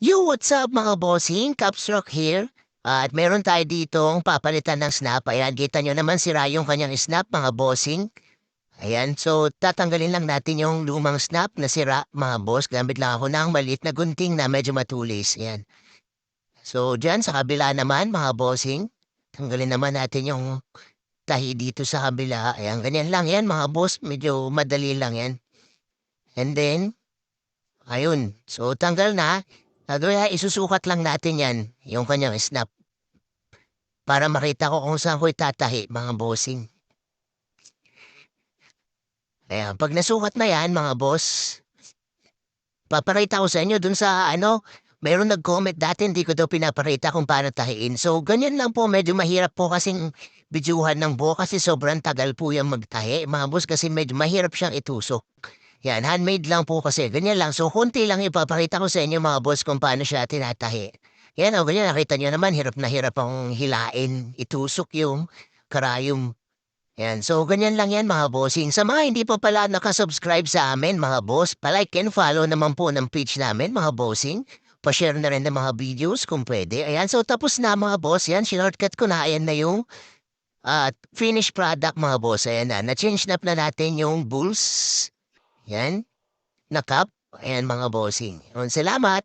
Yo, what's up mga bossing? Capsrock here. At meron tayo ditong papalitan ng snap. Ayan, kita nyo naman sira yung kanyang snap mga bossing. Ayan, so tatanggalin lang natin yung lumang snap na sira mga boss. Gamit lang ako ng maliit na gunting na medyo matulis. Ayan. So dyan sa kabila naman mga bossing, tanggalin naman natin yung tahi dito sa kabila. Ayan, ganyan lang yan mga boss. Medyo madali lang yan. And then, ayun. So tanggal na. Kaya isusukat lang natin yan, yung kanyang snap, para makita ko kung saan ko itatahi, mga bossing. Ayan, pag nasukat na yan, mga boss, papakita ko sa inyo dun sa mayroon nag-comment dati, hindi ko daw pinapakita kung paano tahiin. So, ganyan lang po, medyo mahirap po kasing bidyuhan ng buo kasi sobrang tagal po yung magtahi, mga boss, kasi medyo mahirap siyang itusok. Yan, handmade lang po kasi, ganyan lang. So, konti lang ipapakita ko sa inyo, mga boss, kung paano siya tinatahi. Yan o, ganyan, nakita nyo naman, hirap na hirap ang hilain, itusok yung karayom. Yan, so ganyan lang yan mga bossing. Sa mga hindi pa pala nakasubscribe sa amin mga boss, palike and follow naman po ng page namin mga bossing. Pa-share na rin ng mga videos kung pwede. Ayan, so tapos na mga boss. Yan, shortcut ko na. Ayan na yung finished product mga boss. Ayan na, na-change na natin yung bulls. Yan, na cup. Ayan mga bossing. Salamat.